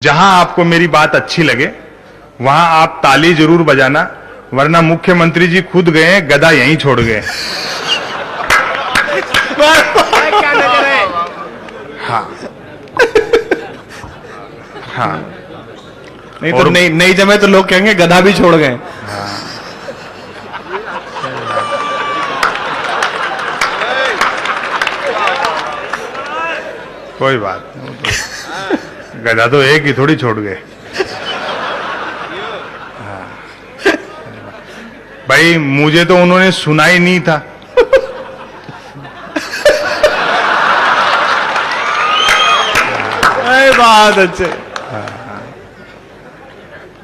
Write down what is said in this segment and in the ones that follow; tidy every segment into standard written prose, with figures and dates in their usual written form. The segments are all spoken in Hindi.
जहां आपको मेरी बात अच्छी लगे वहां आप ताली जरूर बजाना, वरना मुख्यमंत्री जी खुद गए, गदा यहीं छोड़ गए। क्या नजर है? हाँ हाँ, नहीं तो नहीं जमे तो लोग कहेंगे गधा भी छोड़ गए। कोई बात नहीं, गधा तो एक ही थोड़ी छोड़ गए। हाँ। भाई मुझे तो उन्होंने सुना ही नहीं था। बहुत अच्छे।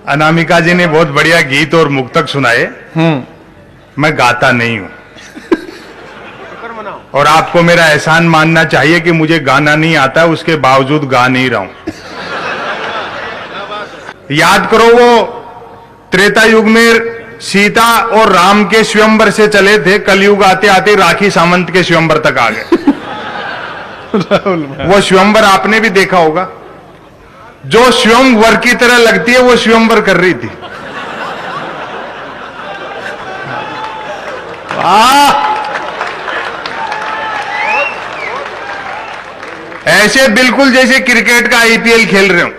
अनामिका जी ने बहुत बढ़िया गीत और मुक्तक सुनाए। मैं गाता नहीं हूं और आपको मेरा एहसान मानना चाहिए कि मुझे गाना नहीं आता, उसके बावजूद गा नहीं रहा हूं। याद करो वो त्रेता युग में सीता और राम के स्वयंवर से चले थे, कलयुग आते आते राखी सावंत के स्वयंवर तक आ गए। वो स्वयंवर आपने भी देखा होगा, जो स्वयंवर की तरह लगती है वो स्वयंवर कर रही थी। ऐसे बिल्कुल जैसे क्रिकेट का आईपीएल खेल रहे हो।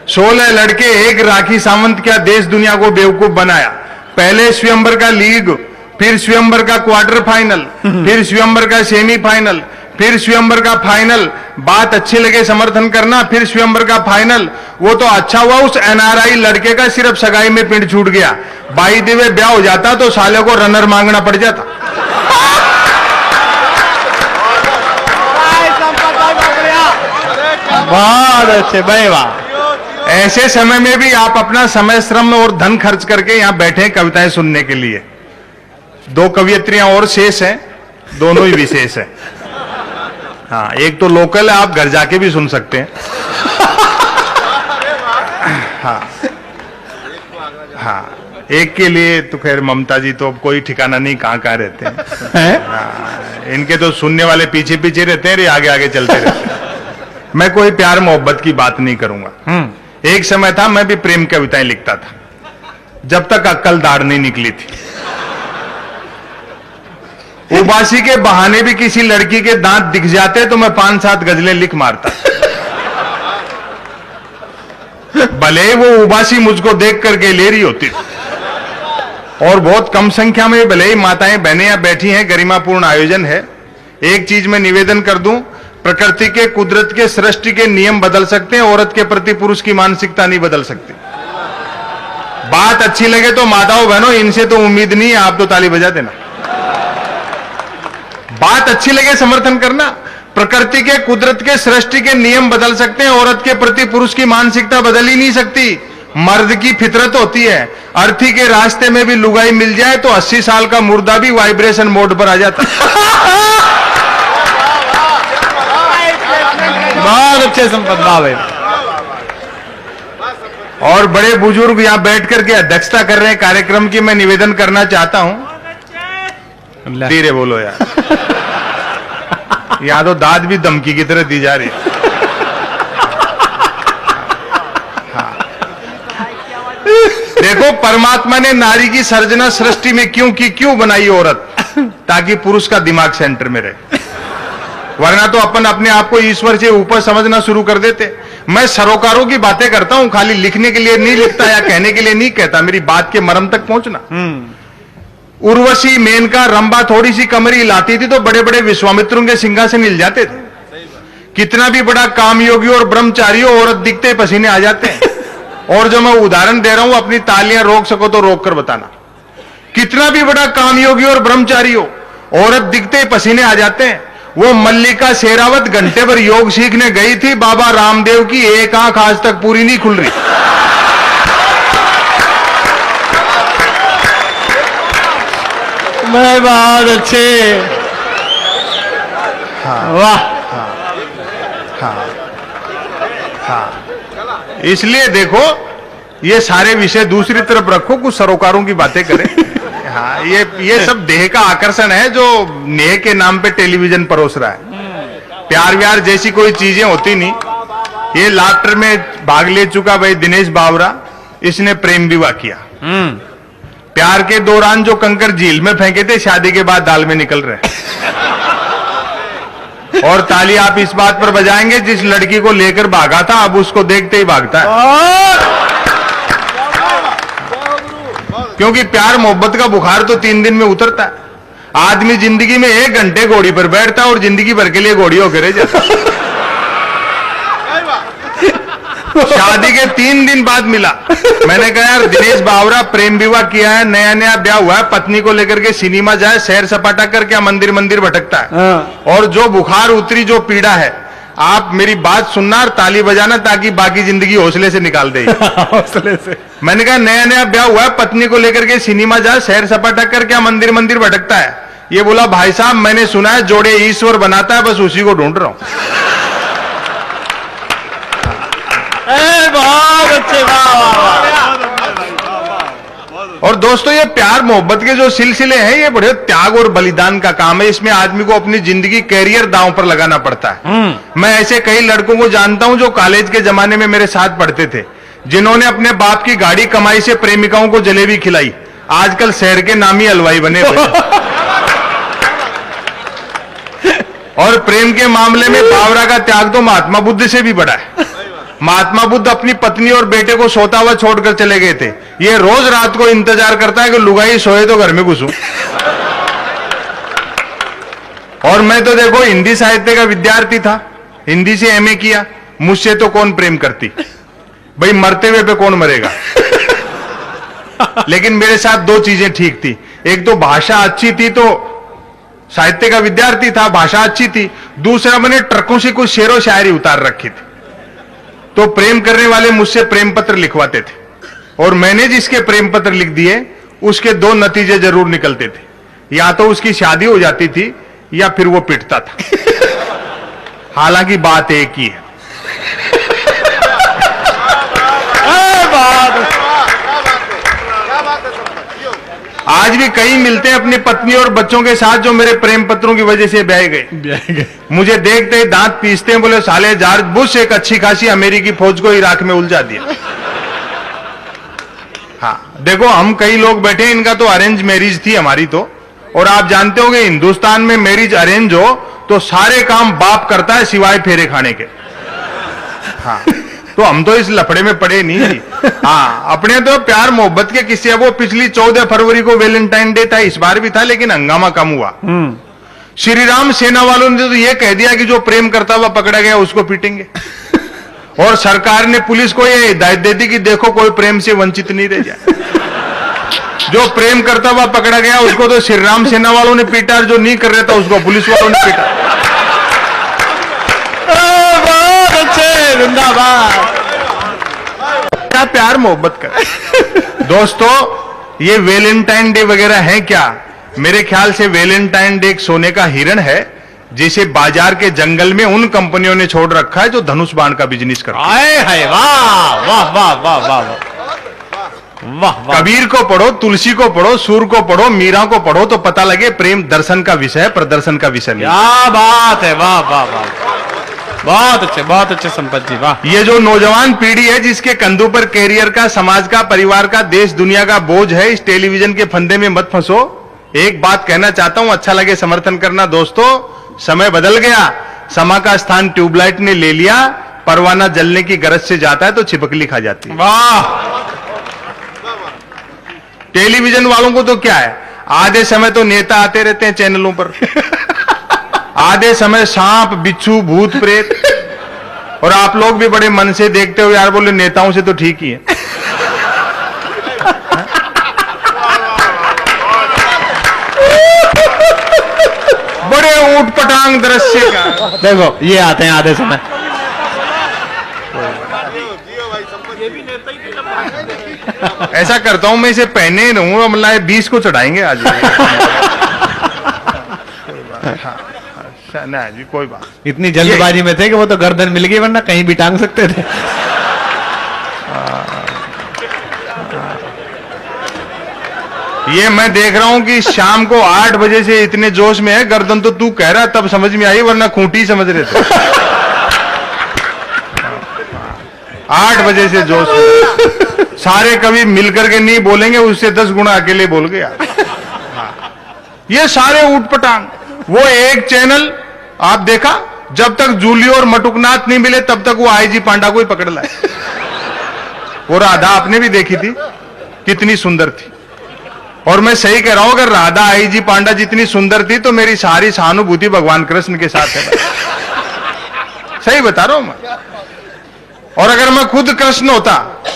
16 लड़के, एक राखी सावंत क्या देश दुनिया को बेवकूफ बनाया। पहले स्वयंवर का लीग, फिर स्वयंवर का क्वार्टर फाइनल, फिर स्वयंवर का सेमीफाइनल, फिर स्वयंवर का फाइनल। बात अच्छी लगे समर्थन करना, फिर स्वयंवर का फाइनल। वो तो अच्छा हुआ उस एनआरआई लड़के का सिर्फ सगाई में पिंड छूट गया। बाई देवे ब्याह हो जाता तो साले को रनर मांगना पड़ जाता। बहुत अच्छे भाई, वाह। ऐसे समय में भी आप अपना समय, श्रम और धन खर्च करके यहां बैठे कविताएं सुनने के लिए। 2 कवियत्रियां और शेष हैं, दोनों ही विशेष हैं। हाँ, एक तो लोकल है, आप घर जाके भी सुन सकते हैं। हाँ हाँ, एक के लिए तो खैर ममता जी तो अब कोई ठिकाना नहीं कहां कहां रहते हैं। हाँ, इनके तो सुनने वाले पीछे पीछे रहते हैं, आगे आगे चलते रहते हैं। मैं कोई प्यार मोहब्बत की बात नहीं करूंगा। एक समय था मैं भी प्रेम कविताएं लिखता था, जब तक अक्ल दाढ़ नहीं निकली थी। उबासी के बहाने भी किसी लड़की के दांत दिख जाते तो मैं 5-7 गजलें लिख मारता। भले वो उबासी मुझको देख करके ले रही होती थी। और बहुत कम संख्या में भले ही माताएं बहनें या बैठी हैं, गरिमापूर्ण आयोजन है। एक चीज मैं निवेदन कर दूं, प्रकृति के, कुदरत के, सृष्टि के नियम बदल सकते हैं, औरत के प्रति पुरुष की मानसिकता नहीं बदल सकती। बात अच्छी लगे तो माताओं बहनों, इनसे तो उम्मीद नहीं है, आप तो ताली बजा देना। बात अच्छी लगे समर्थन करना। प्रकृति के, कुदरत के, सृष्टि के नियम बदल सकते हैं, औरत के प्रति पुरुष की मानसिकता बदल ही नहीं सकती। मर्द की फितरत होती है, अर्थी के रास्ते में भी लुगाई मिल जाए तो 80 साल का मुर्दा भी वाइब्रेशन मोड पर आ जाता। बहुत अच्छे संपत भाव है। और बड़े बुजुर्ग यहां बैठ करके अध्यक्षता कर रहे हैं कार्यक्रम की, मैं निवेदन करना चाहता हूं। धीरे बोलो यार, यहां तो दाद भी धमकी की तरह दी जा रही है। हाँ। देखो, परमात्मा ने नारी की सर्जना सृष्टि में क्यों की, क्यों बनाई औरत? ताकि पुरुष का दिमाग सेंटर में रहे, वरना तो अपन अपने आप को ईश्वर से ऊपर समझना शुरू कर देते। मैं सरोकारों की बातें करता हूं, खाली लिखने के लिए नहीं लिखता या कहने के लिए नहीं कहता, मेरी बात के मर्म तक पहुंचना। उर्वशी, मेनका, रंभा थोड़ी सी कमर हिलाती थी तो बड़े बड़े विश्वामित्रों के सिंहासन हिल जाते थे। कितना भी बड़ा कामयोगी और ब्रह्मचारी हो, औरत दिखते ही पसीने आ जाते हैं। और जो मैं उदाहरण दे रहा हूं, अपनी तालियां रोक सको तो रोक कर बताना। कितना भी बड़ा कामयोगी और ब्रह्मचारी हो, औरत दिखते ही पसीने आ जाते हैं। वो मल्लिका शेरावत घंटे भर योग सीखने गई थी, बाबा रामदेव की एक आंख आज तक पूरी नहीं खुल रही। मैं बहुत अच्छे, हाँ, वाह। हाँ, हाँ। इसलिए देखो, ये सारे विषय दूसरी तरफ रखो, कुछ सरोकारों की बातें करें। हाँ, ये सब देह का आकर्षण है जो नेह के नाम पे टेलीविजन परोस रहा है। प्यार व्यार जैसी कोई चीजें होती नहीं। ये लाफ्टर में भाग ले चुका भाई दिनेश बावरा, इसने प्रेम विवाह किया। प्यार के दौरान जो कंकर झील में फेंके थे, शादी के बाद दाल में निकल रहे। और ताली आप इस बात पर बजाएंगे, जिस लड़की को लेकर भागा था अब उसको देखते ही भागता है। क्योंकि प्यार मोहब्बत का बुखार तो 3 दिन में उतरता है। आदमी जिंदगी में 1 घंटे घोड़ी पर बैठता है और जिंदगी भर के लिए घोड़ी होकर रह जाता है। शादी के 3 दिन बाद मिला। मैंने कहा यार दिनेश बावरा प्रेम विवाह किया है, नया नया ब्याह हुआ है, पत्नी को लेकर के सिनेमा जाए, सैर सपाटा कर क्या मंदिर मंदिर भटकता है। और जो बुखार उतरी, जो पीड़ा है, आप मेरी बात सुनना और ताली बजाना ताकि बाकी जिंदगी हौसले से निकाल दे। हौसले से। मैंने कहा नया नया ब्याह हुआ है, पत्नी को लेकर के सिनेमा जाए, सैर सपाटा कर क्या मंदिर मंदिर भटकता है। ये बोला भाई साहब मैंने सुना है जोड़े ईश्वर बनाता है, बस उसी को ढूंढ रहा हूं। बहुत अच्छे, और दोस्तों ये प्यार मोहब्बत के जो सिलसिले हैं, ये बड़े त्याग और बलिदान का काम है। इसमें आदमी को अपनी जिंदगी कैरियर दांव पर लगाना पड़ता है। मैं ऐसे कई लड़कों को जानता हूं जो कॉलेज के जमाने में मेरे साथ पढ़ते थे, जिन्होंने अपने बाप की गाड़ी कमाई से प्रेमिकाओं को जलेबी खिलाई, आजकल शहर के नामी हलवाई बने हुए। और प्रेम के मामले में बावरा का त्याग तो महात्मा बुद्ध से भी बड़ा है। महात्मा बुद्ध अपनी पत्नी और बेटे को सोता हुआ छोड़कर चले गए थे। ये रोज रात को इंतजार करता है कि लुगाई सोए तो घर में घुसूं। और मैं तो देखो हिंदी साहित्य का विद्यार्थी था, हिंदी से एमए किया, मुझसे तो कौन प्रेम करती भाई, मरते हुए पे कौन मरेगा। लेकिन मेरे साथ 2 चीजें ठीक थी। एक तो भाषा अच्छी थी, तो साहित्य का विद्यार्थी था, भाषा अच्छी थी। दूसरा मैंने ट्रकों से कुछ शेरो शायरी उतार रखी थी, तो प्रेम करने वाले मुझसे प्रेम पत्र लिखवाते थे। और मैंने जिसके प्रेम पत्र लिख दिए उसके 2 नतीजे जरूर निकलते थे, या तो उसकी शादी हो जाती थी या फिर वो पिटता था। हालांकि बात एक ही है। आज भी कई मिलते हैं अपनी पत्नी और बच्चों के साथ जो मेरे प्रेम पत्रों की वजह से ब्याह गए। मुझे देखते ही दांत पीसते हैं, बोले साले जॉर्ज बुश एक अच्छी खासी अमेरिकी फौज को इराक में उलझा दिया। हाँ देखो हम कई लोग बैठे, इनका तो अरेंज मैरिज थी, हमारी तो। और आप जानते होंगे हिंदुस्तान में मैरिज अरेंज हो तो सारे काम बाप करता है सिवाय फेरे खाने के। हाँ तो हम तो इस लफड़े में पड़े नहीं जी। हाँ अपने तो प्यार मोहब्बत के किस्से, वो पिछली 14 फरवरी को वैलेंटाइन डे था, इस बार भी था, लेकिन हंगामा कम हुआ। श्री राम सेना वालों ने तो ये कह दिया कि जो प्रेम करता हुआ पकड़ा गया उसको पीटेंगे। और सरकार ने पुलिस को ये हिदायत दे दी कि देखो कोई प्रेम से वंचित नहीं रह जाए। जो प्रेम करता हुआ पकड़ा गया उसको तो श्री राम सेना वालों ने पीटा, और जो नहीं कर रहा था उसको पुलिस वालों ने पीटा। क्या प्यार मोहब्बत का। दोस्तों ये वैलेंटाइन डे वगैरह है क्या? मेरे ख्याल से वैलेंटाइन डे एक सोने का हिरण है, जिसे बाजार के जंगल में उन कंपनियों ने छोड़ रखा है जो धनुष बाण का बिजनेस करती है। वाह वाह वाह वाह वाह वाह। कबीर को पढ़ो, तुलसी को पढ़ो, सूर को पढ़ो, मीरा को पढ़ो तो पता लगे प्रेम दर्शन का विषय है, प्रदर्शन का विषय नहीं। क्या बात है, वाह वाह वाह, बहुत अच्छे संपत जी, वाह। ये जो नौजवान पीढ़ी है जिसके कंधों पर कैरियर का, समाज का, परिवार का, देश दुनिया का बोझ है, इस टेलीविजन के फंदे में मत फंसो। एक बात कहना चाहता हूं, अच्छा लगे समर्थन करना। दोस्तों समय बदल गया, समा का स्थान ट्यूबलाइट ने ले लिया। परवाना जलने की गरज से जाता है तो छिपकली खा जाती है। वाह। टेलीविजन वालों को तो क्या है, आधे समय तो नेता आते रहते हैं चैनलों पर, आधे समय सांप, बिच्छू, भूत, प्रेत। और आप लोग भी बड़े मन से देखते हो यार, बोले नेताओं से तो ठीक ही है। बड़े ऊट पटांग दृश्य का। देखो ये आते हैं आधे समय। ऐसा करता हूं मैं, इसे पहने रहूंगा, मतलब 20 को चढ़ाएंगे आज। ना जी कोई बात। इतनी जल्दबाजी में थे कि वो तो गर्दन मिल गई, वरना कहीं भी टांग सकते थे। ये मैं देख रहा हूं कि शाम को 8 बजे से इतने जोश में है। गर्दन तो तू कह रहा तब समझ में आई, वरना खूंटी समझ रहे थे। 8 बजे से जोश में। सारे कवि मिलकर के नहीं बोलेंगे, उससे 10 गुना अकेले बोल गया। ये सारे ऊटपटांग। वो एक चैनल आप देखा, जब तक जूली और मटुकनाथ नहीं मिले तब तक वो आईजी पांडा को ही पकड़ लाए। वो राधा आपने भी देखी थी, कितनी सुंदर थी। और मैं सही कह रहा हूं, अगर राधा आईजी पांडा जितनी सुंदर थी तो मेरी सारी सहानुभूति भगवान कृष्ण के साथ है। सही बता रहा हूं मैं। और अगर मैं खुद कृष्ण होता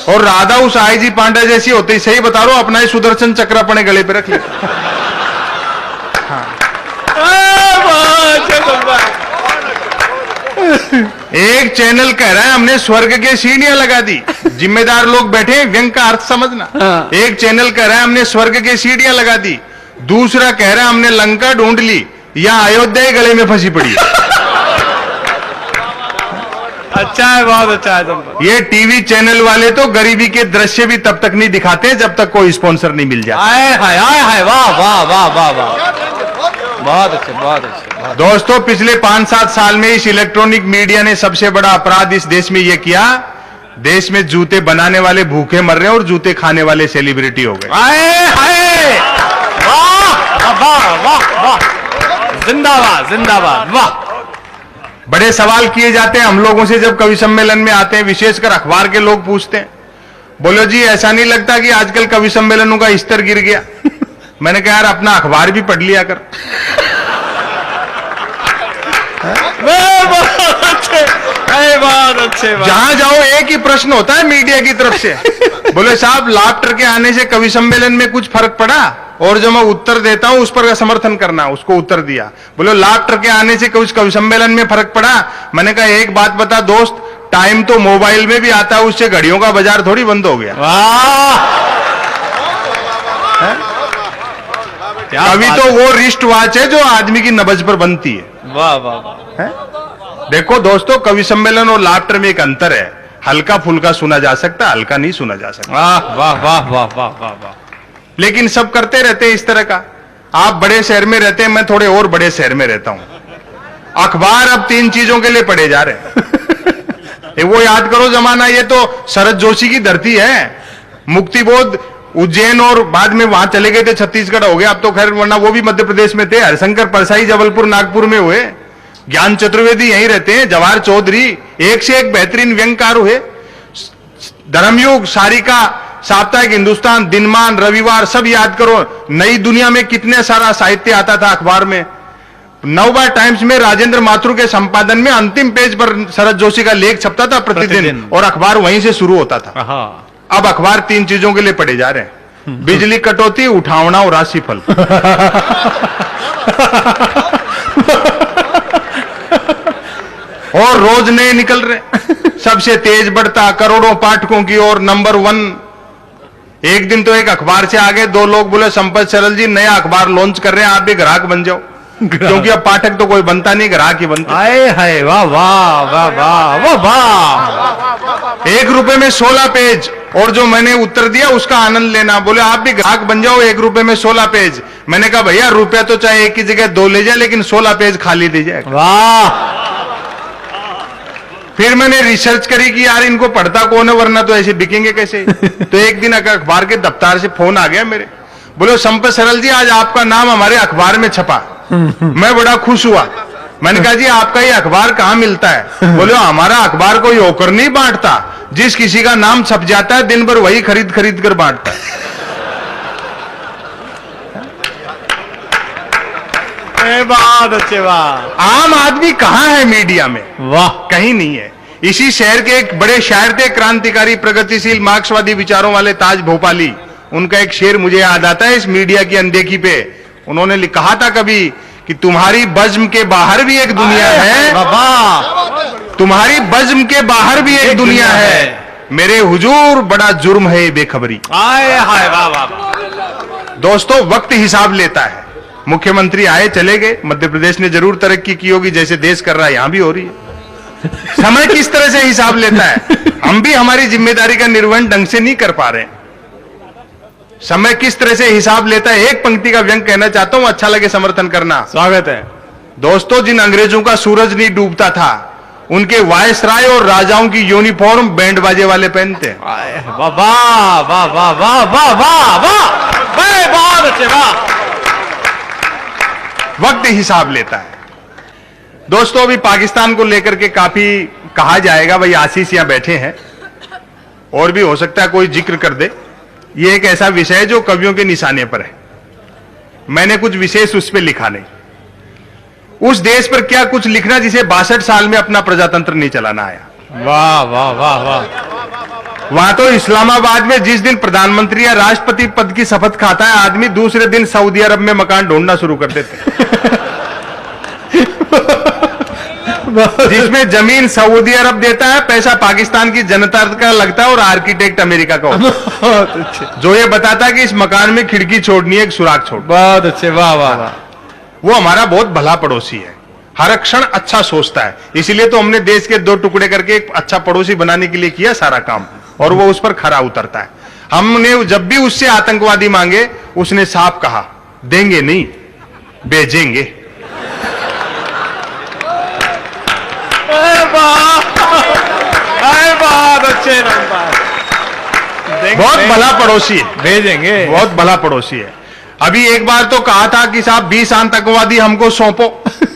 और राधा उस आईजी पांडा जैसी होती, सही बता रहा हूं, अपना ही सुदर्शन चक्र अपने गले पे रख लेता। एक चैनल कह रहा है हमने स्वर्ग के सीढ़ियां लगा दी। जिम्मेदार लोग बैठे, व्यंग का अर्थ समझना। एक चैनल कह रहा है हमने स्वर्ग के सीढ़ियां लगा दी, दूसरा कह रहा है हमने लंका ढूंढ ली, या अयोध्या ही गले में फंसी पड़ी। अच्छा है, बहुत अच्छा है तुम। ये टीवी चैनल वाले तो गरीबी के दृश्य भी तब तक नहीं दिखाते जब तक कोई स्पॉन्सर नहीं मिल जाता। आए हाय, वाह वाह वाह वाह वाह, बहुत अच्छे, बहुत अच्छे। दोस्तों, पिछले 5-7 साल में इस इलेक्ट्रॉनिक मीडिया ने सबसे बड़ा अपराध इस देश में यह किया, देश में जूते बनाने वाले भूखे मर रहे हैं और जूते खाने वाले सेलिब्रिटी हो गए। आए हाय, वाह वाह वाह वाह, जिंदाबाद जिंदाबाद, वाह। बड़े सवाल किए जाते हैं हम लोगों से जब कवि सम्मेलन में आते हैं, विशेषकर अखबार के लोग पूछते हैं, बोलो जी ऐसा नहीं लगता कि आजकल कवि सम्मेलनों का स्तर गिर गया? मैंने कहा यार अपना अखबार भी पढ़ लिया कर। बहुत अच्छे। जहां जाओ एक ही प्रश्न होता है मीडिया की तरफ से, बोले साहब लाफ्टर के आने से कवि सम्मेलन में कुछ फर्क पड़ा? और जो मैं उत्तर देता हूं उस पर समर्थन करना, उसको उत्तर दिया। बोले लाफ्टर के आने से कुछ कवि सम्मेलन में फर्क पड़ा? मैंने कहा एक बात बता दोस्त, टाइम तो मोबाइल में भी आता है, उससे घड़ियों का बाजार थोड़ी बंद हो गया। कवि तो वो रिस्ट वॉच है जो आदमी की नब्ज पर बनती है। वाह वाह वाह। देखो दोस्तों, कवि सम्मेलन और लाफ्टर में एक अंतर है, हल्का फुल्का सुना जा सकता है, हल्का नहीं सुना जा सकता। वाह वाह वाह वाह वाह वाह वाह। लेकिन सब करते रहते हैं इस तरह का। आप बड़े शहर में रहते हैं, मैं थोड़े और बड़े शहर में रहता हूं। अखबार अब 3 चीजों के लिए पढ़े जा रहे हैं। वो याद करो जमाना, ये तो शरद जोशी की धरती है। मुक्तिबोध उज्जैन और बाद में वहां चले गए थे, छत्तीसगढ़ हो गया अब तो खैर, वरना वो भी मध्य प्रदेश में थे। हरिशंकर परसाई जबलपुर नागपुर में हुए, ज्ञान चतुर्वेदी यहीं रहते हैं, जवाहर चौधरी एक से एक बेहतरीन व्यंगकार हुए। धर्मयुग, सारिका, साप्ताहिक हिंदुस्तान, दिनमान, रविवार, सब याद करो। नई दुनिया में कितने सारा साहित्य आता था अखबार में। नवभारत टाइम्स में राजेंद्र माथुर के संपादन में अंतिम पेज पर शरद जोशी का लेख छपता था प्रतिदिन, और अखबार वहीं से शुरू होता था। अब अखबार 3 चीजों के लिए पढ़े जा रहे हैं, बिजली कटौती, उठावना और राशिफल। और रोज नए निकल रहे, सबसे तेज बढ़ता करोड़ों पाठकों की ओर नंबर 1। एक दिन तो एक अखबार से आगे 2 लोग बोले संपत सरल जी नया अखबार लॉन्च कर रहे हैं, आप भी ग्राहक बन जाओ। क्योंकि अब पाठक तो कोई बनता नहीं, ग्राहक ही बनता। आए हाय, वाह वाह वाह वाह वाह वाह। 1 रुपए में 16 पेज, और जो मैंने उत्तर दिया उसका आनंद लेना। बोले आप भी ग्राहक बन जाओ, 1 रुपए में 16 पेज। मैंने कहा भैया रुपया तो चाहे एक की जगह 2 ले जाए, लेकिन 16 पेज खाली दे जाए। वाह। फिर मैंने रिसर्च करी कि यार इनको पढ़ता कौन है, वरना तो ऐसे बिकेंगे कैसे। तो एक दिन अखबार के दफ्तर से फोन आ गया मेरे, बोले संपत सरल जी आज आपका नाम हमारे अखबार में छपा। मैं बड़ा खुश हुआ। मैंने कहा जी आपका ये अखबार कहां मिलता है? बोले हमारा अखबार कोई होकर नहीं बांटता, जिस किसी का नाम छप जाता है दिन भर वही खरीद खरीद कर बांटता है। बहुत अच्छे, वाह। आम आदमी कहां है मीडिया में? वाह, कहीं नहीं है। इसी शहर के एक बड़े शायर थे, क्रांतिकारी, प्रगतिशील, मार्क्सवादी विचारों वाले ताज भोपाली। उनका एक शेर मुझे याद आता है इस मीडिया की अनदेखी पे। उन्होंने कहा था कभी कि तुम्हारी बज्म के बाहर भी एक दुनिया है, तुम्हारी बज्म के बाहर भी एक दुनिया है, मेरे हुजूर बड़ा जुर्म है बेखबरी। आए हाय, वाह वाह। दोस्तों वक्त हिसाब लेता है। मुख्यमंत्री आए चले गए, मध्य प्रदेश ने जरूर तरक्की की होगी, जैसे देश कर रहा है यहां भी हो रही है। समय किस तरह से हिसाब लेता है, हम भी हमारी जिम्मेदारी का निर्वहन ढंग से नहीं कर पा रहे हैं। समय किस तरह से हिसाब लेता है, एक पंक्ति का व्यंग कहना चाहता हूं, अच्छा लगे समर्थन करना। स्वागत है। दोस्तों जिन अंग्रेजों का सूरज नहीं डूबता था उनके वायसराय और राजाओं की यूनिफॉर्म बैंड बाजे वाले पहनते हैं। वाह वाह वाह वाह वाह वाह वाह वाह, बहुत अच्छे, वाह। वक्त हिसाब लेता है। दोस्तों, अभी पाकिस्तान को लेकर के काफी कहा जाएगा। भाई आशीष यहां बैठे हैं, और भी हो सकता है कोई जिक्र कर दे। यह एक ऐसा विषय है जो कवियों के निशाने पर है। मैंने कुछ विशेष उस पर लिखा नहीं। उस देश पर क्या कुछ लिखना जिसे 62 साल में अपना प्रजातंत्र नहीं चलाना आया। वाह वाह वाह वाह। वहां तो इस्लामाबाद में जिस दिन प्रधानमंत्री या राष्ट्रपति पद की शपथ खाता है आदमी, दूसरे दिन सऊदी अरब में मकान ढूंढना शुरू कर देते हैं। जिसमें जमीन सऊदी अरब देता है, पैसा पाकिस्तान की जनता का लगता है और आर्किटेक्ट अमेरिका का होता है। बहुत अच्छे, जो ये बताता है कि इस मकान में खिड़की छोड़नी है, एक सुराख छोड़। बहुत अच्छे, वाह वाह वाह। वो हमारा बहुत भला पड़ोसी है, हर क्षण अच्छा सोचता है। इसीलिए तो हमने देश के 2 टुकड़े करके एक अच्छा पड़ोसी बनाने के लिए किया सारा काम, और वो उस पर खरा उतरता है। हमने जब भी उससे आतंकवादी मांगे, उसने साफ कहा, देंगे नहीं, भेजेंगे। बहुत अच्छे, बहुत भला पड़ोसी है, भेजेंगे, बहुत भला पड़ोसी है। अभी एक बार तो कहा था कि साहब 20 आतंकवादी हमको सौंपो,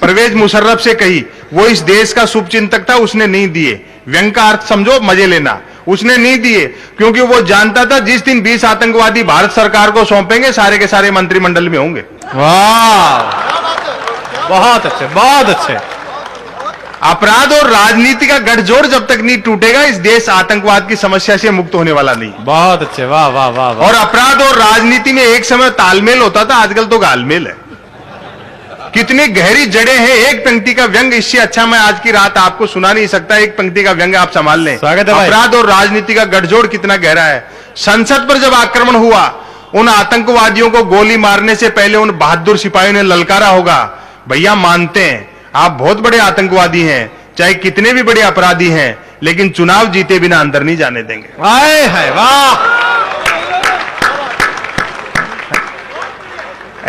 परवेज मुशर्रफ से कही। वो इस देश का शुभचिंतक था, उसने नहीं दिए। व्यंग का अर्थ समझो, मजे लेना। उसने नहीं दिए क्योंकि वो जानता था जिस दिन 20 आतंकवादी भारत सरकार को सौंपेंगे, सारे के सारे मंत्रिमंडल में होंगे। वाह, बहुत अच्छे, बहुत अच्छे। अपराध और राजनीति का गठजोड़ जब तक नहीं टूटेगा, इस देश आतंकवाद की समस्या से मुक्त होने वाला नहीं। बहुत अच्छे, वाह वाह वाह वाह। और अपराध और राजनीति में एक समय तालमेल होता था, आजकल तो गालमेल है। कितनी गहरी जड़ें हैं। एक पंक्ति का व्यंग इससे अच्छा मैं आज की रात आपको सुना नहीं सकता। एक पंक्ति का व्यंग आप संभाल लें। स्वागत है भाई। अपराध और राजनीति का गठजोड़ कितना गहरा है। संसद पर जब आक्रमण हुआ, उन आतंकवादियों को गोली मारने से पहले उन बहादुर सिपाहियों ने ललकारा होगा, भैया मानते हैं आप बहुत बड़े आतंकवादी हैं, चाहे कितने भी बड़े अपराधी हैं, लेकिन चुनाव जीते बिना अंदर नहीं जाने देंगे। आए है, वाह।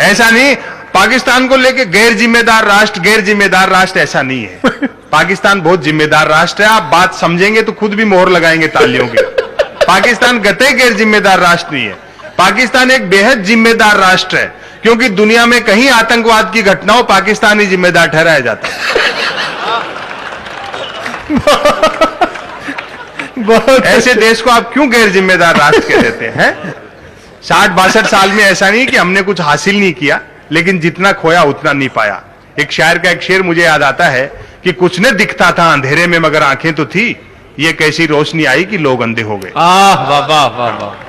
ऐसा नहीं, पाकिस्तान को लेके गैर जिम्मेदार राष्ट्र ऐसा नहीं है। पाकिस्तान बहुत जिम्मेदार राष्ट्र है। आप बात समझेंगे तो खुद भी मोहर लगाएंगे तालियों की। पाकिस्तान गते गैर जिम्मेदार राष्ट्र नहीं है। पाकिस्तान एक बेहद जिम्मेदार राष्ट्र है, क्योंकि दुनिया में कहीं आतंकवाद की घटना हो, पाकिस्तान ही जिम्मेदार ठहराया जाता है। ऐसे देश को आप क्यों गैर जिम्मेदार राष्ट्र कह देते हैं? 60-62 साल में ऐसा नहीं कि हमने कुछ हासिल नहीं किया, लेकिन जितना खोया उतना नहीं पाया। एक शायर का एक शेर मुझे याद आता है कि कुछ ने दिखता था अंधेरे में मगर आंखें तो थी, ये कैसी रोशनी आई कि लोग अंधे हो गए। वाह वाह वाह वाह।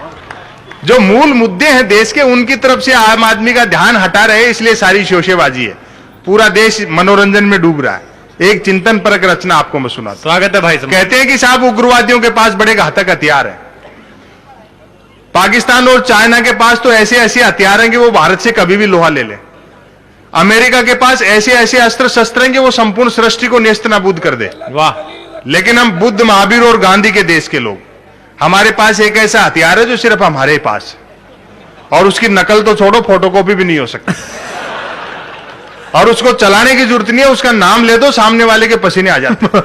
जो मूल मुद्दे हैं देश के, उनकी तरफ से आम आदमी का ध्यान हटा रहे, इसलिए सारी शोशेबाजी है। पूरा देश मनोरंजन में डूब रहा है। एक चिंतन परक रचना आपको मैं सुनाता हूं। स्वागत है भाई। कहते हैं कि साहब उग्रवादियों के पास बड़े घातक हथियार हैं। पाकिस्तान और चाइना के पास तो ऐसे ऐसे हथियार हैं कि वो भारत से कभी भी लोहा ले ले। अमेरिका के पास ऐसे ऐसे अस्त्र शस्त्र हैं कि वो संपूर्ण सृष्टि को नेस्त नाबूद कर दे। वाह। लेकिन हम बुद्ध, महावीर और गांधी के देश के लोग, हमारे पास एक ऐसा हथियार है जो सिर्फ हमारे पास, और उसकी नकल तो छोड़ो, फोटोकॉपी भी नहीं हो सकती, और उसको चलाने की जरूरत नहीं है। उसका नाम ले दो, सामने वाले के पसीने आ जाते।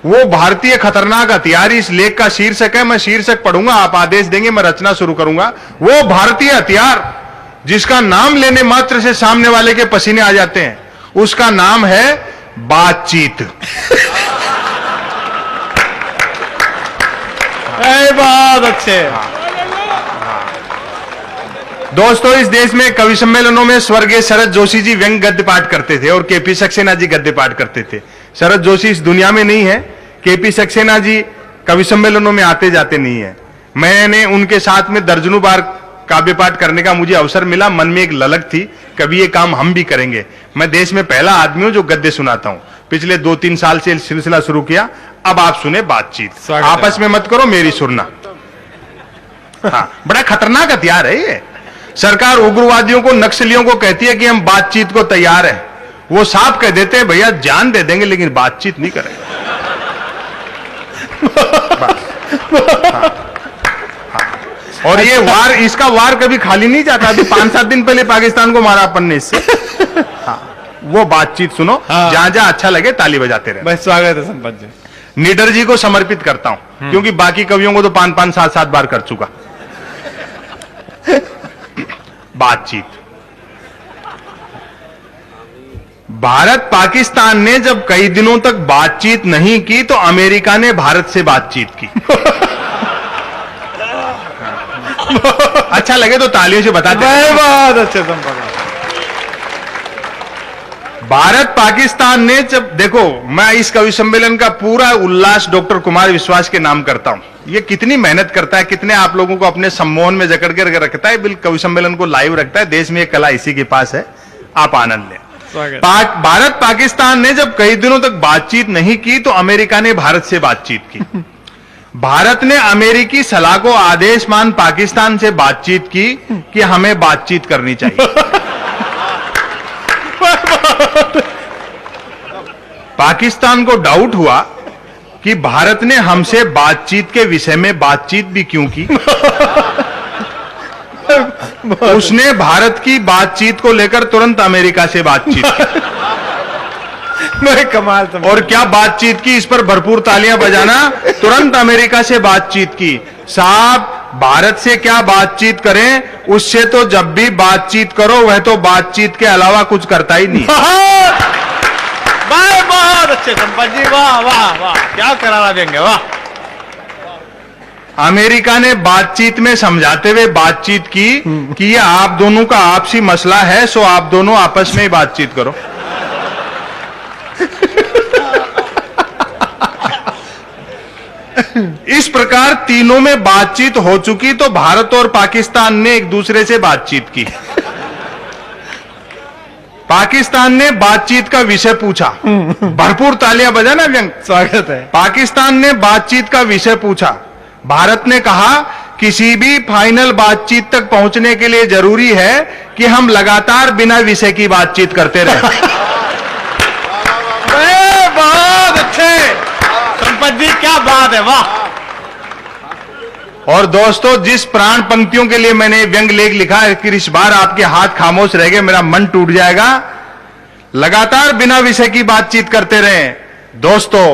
वो भारतीय खतरनाक हथियार, इस लेख का शीर्षक है। मैं शीर्षक पढ़ूंगा, आप आदेश देंगे, मैं रचना शुरू करूंगा। वो भारतीय हथियार जिसका नाम लेने मात्र से सामने वाले के पसीने आ जाते हैं, उसका नाम है बातचीत। बहुत अच्छे। दोस्तों, इस देश में कवि सम्मेलनों में स्वर्गीय शरद जोशी जी व्यंग गद्य पाठ करते थे और केपी सक्सेना जी गद्य पाठ करते थे। शरद जोशी इस दुनिया में नहीं है, केपी सक्सेना जी कवि सम्मेलनों में आते जाते नहीं है। मैंने उनके साथ में दर्जनों बार काव्य पाठ करने का मुझे अवसर मिला। मन में एक ललक थी, कभी ये काम हम भी करेंगे। मैं देश में पहला आदमी हूं जो गद्य सुनाता हूं। पिछले 2-3 साल से सिलसिला शुरू किया। अब आप सुने बातचीत। आपस में मत करो, मेरी सुनना। हाँ, बड़ा खतरनाक हथियार है ये। सरकार उग्रवादियों को, नक्सलियों को कहती है कि हम बातचीत को तैयार हैं। वो साफ कह देते हैं भैया जान दे देंगे लेकिन बातचीत नहीं करेंगे। हाँ, हाँ। और ये वार, इसका वार कभी खाली नहीं जाता। अभी 5-7 दिन पहले पाकिस्तान को मारा अपन ने इससे। हाँ, वो बातचीत सुनो, हाँ। जहां जहां अच्छा लगे ताली बजाते रहे। भाई स्वागत है संपत जी। निडर जी को समर्पित करता हूं, क्योंकि बाकी कवियों को तो 5-5, 7-7 बार कर चुका। बातचीत। भारत पाकिस्तान ने जब कई दिनों तक बातचीत नहीं की तो अमेरिका ने भारत से बातचीत की। अच्छा लगे तो तालियों से बताते हैं। बहुत अच्छे संपत। भारत पाकिस्तान ने जब, देखो मैं इस कवि सम्मेलन का पूरा उल्लास डॉक्टर कुमार विश्वास के नाम करता हूं। ये कितनी मेहनत करता है, कितने आप लोगों को अपने सम्मोहन में जकड़ कर रखता है, बिल्कुल कवि सम्मेलन को लाइव रखता है। देश में एक कला इसी के पास है, आप आनंद लें। स्वागत। भारत पाकिस्तान ने जब कई दिनों तक बातचीत नहीं की तो अमेरिका ने भारत से बातचीत की। भारत ने अमेरिकी सलाह को आदेश मान पाकिस्तान से बातचीत की कि हमें बातचीत करनी चाहिए। पाकिस्तान को डाउट हुआ कि भारत ने हमसे बातचीत के विषय में बातचीत भी क्यों की। उसने भारत की बातचीत को लेकर तुरंत अमेरिका से बातचीत की। मैं कमाल और क्या बातचीत की, इस पर भरपूर तालियां बजाना। तुरंत अमेरिका से बातचीत की। साहब, भारत से क्या बातचीत करें, उससे तो जब भी बातचीत करो वह तो बातचीत के अलावा कुछ करता ही नहीं। भाई बहुत अच्छे संपत जी, वाह वाह वाह, क्या करारा देंगे, वाह। अमेरिका ने बातचीत में समझाते हुए बातचीत की कि ये आप दोनों का आपसी मसला है, सो आप दोनों आपस में ही बातचीत करो। इस प्रकार तीनों में बातचीत हो चुकी तो भारत और पाकिस्तान ने एक दूसरे से बातचीत की। पाकिस्तान ने बातचीत का विषय पूछा। भरपूर तालियां बजाना व्यंग। स्वागत है। पाकिस्तान ने बातचीत का विषय पूछा। भारत ने कहा किसी भी फाइनल बातचीत तक पहुंचने के लिए जरूरी है कि हम लगातार बिना विषय की बातचीत करते रहें। बहुत अच्छे संपत जी, क्या बात है, वाह। और दोस्तों, जिस प्राण पंक्तियों के लिए मैंने व्यंग लेख लिखा है कि इस बार आपके हाथ खामोश रह गए, मेरा मन टूट जाएगा। लगातार बिना विषय की बातचीत करते रहें। दोस्तों,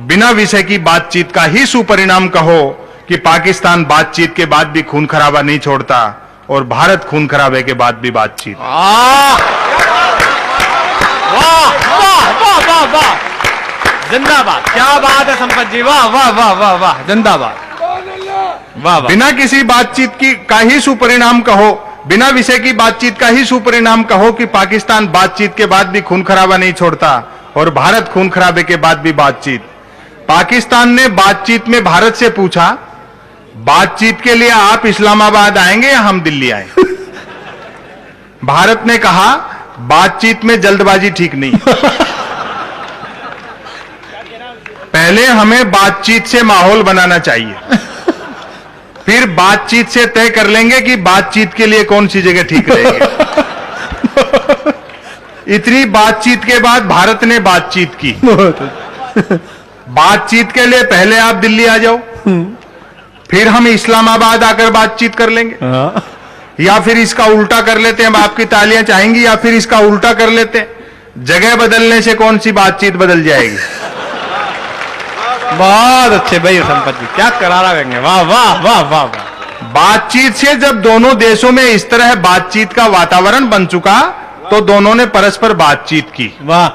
बिना विषय की बातचीत का ही सुपरिणाम कहो कि पाकिस्तान बातचीत के बाद भी खून खराबा नहीं छोड़ता और भारत खून खराबे के बाद भी बातचीत। वाह वाह वाह वाह वाह, जिंदाबाद, क्या बात है संपत जी, वाह वाह वाह वाह वाह, जिंदाबाद, वाह वाह। बिना किसी बातचीत की का ही सुपरिणाम कहो, बिना विषय की बातचीत का ही सुपरिणाम कहो कि पाकिस्तान बातचीत के बाद भी खून खराबा नहीं छोड़ता और भारत खून खराबे के बाद भी बातचीत। पाकिस्तान ने बातचीत में भारत से पूछा, बातचीत के लिए आप इस्लामाबाद आएंगे या हम दिल्ली आए? भारत ने कहा, बातचीत में जल्दबाजी ठीक नहीं। पहले हमें बातचीत से माहौल बनाना चाहिए, फिर बातचीत से तय कर लेंगे कि बातचीत के लिए कौन सी जगह ठीक रहेगी। इतनी बातचीत के बाद भारत ने बातचीत की। बातचीत के लिए पहले आप दिल्ली आ जाओ, फिर हम इस्लामाबाद आकर बातचीत कर लेंगे। या फिर इसका उल्टा कर लेते हैं, हम आपकी तालियां चाहेंगी, या फिर इसका उल्टा कर लेते हैं। जगह बदलने से कौन सी बातचीत बदल जाएगी। बहुत अच्छे भैया संपत जी, क्या करारा देंगे, वाह वाह वाह वाह वाह। बातचीत से जब दोनों देशों में इस तरह बातचीत का वातावरण बन चुका तो दोनों ने परस्पर बातचीत की। वाह।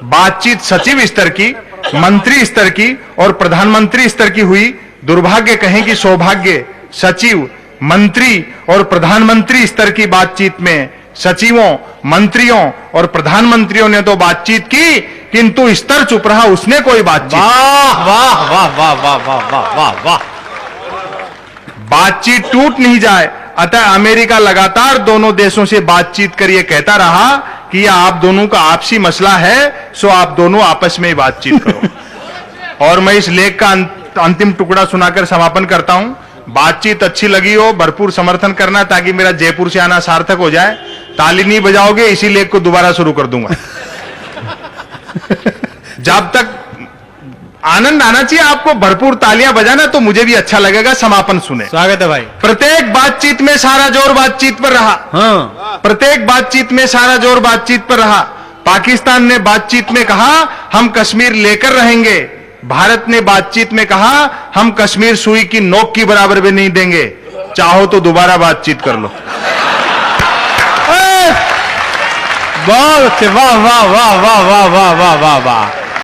बातचीत सचिव स्तर की, मंत्री स्तर की और प्रधानमंत्री स्तर की हुई। दुर्भाग्य कहें कि सौभाग्य, सचिव, मंत्री और प्रधानमंत्री स्तर की बातचीत में सचिवों, मंत्रियों और प्रधानमंत्रियों ने तो बातचीत की, किंतु स्तर चुप रहा, उसने कोई बातचीत। वाह वाह वाह वाह वाह वाह वाह वाह वाह। बातचीत टूट नहीं जाए, अतः अमेरिका लगातार दोनों देशों से बातचीत कर यह कहता रहा कि यह आप दोनों का आपसी मसला है, सो आप दोनों आपस में बातचीत करो। और मैं इस लेख का अंतिम टुकड़ा सुनाकर समापन करता हूं। बातचीत अच्छी लगी हो, भरपूर समर्थन करना ताकि मेरा जयपुर से आना सार्थक हो जाए। ताली नहीं बजाओगे, इसी लेख को दोबारा शुरू कर दूंगा। जब तक आनंद आना चाहिए आपको, भरपूर तालियां बजाना तो मुझे भी अच्छा लगेगा। समापन सुने। स्वागत है भाई। प्रत्येक बातचीत में सारा जोर बातचीत पर रहा। हाँ। प्रत्येक बातचीत में सारा जोर बातचीत पर रहा। पाकिस्तान ने बातचीत में कहा हम कश्मीर लेकर रहेंगे, भारत ने बातचीत में कहा हम कश्मीर सुई की नोक की बराबर भी नहीं देंगे, चाहो तो दोबारा बातचीत कर लो। बहुत अच्छे, वाह वाह वाह वाह वाह वाह वाह वाह वाह।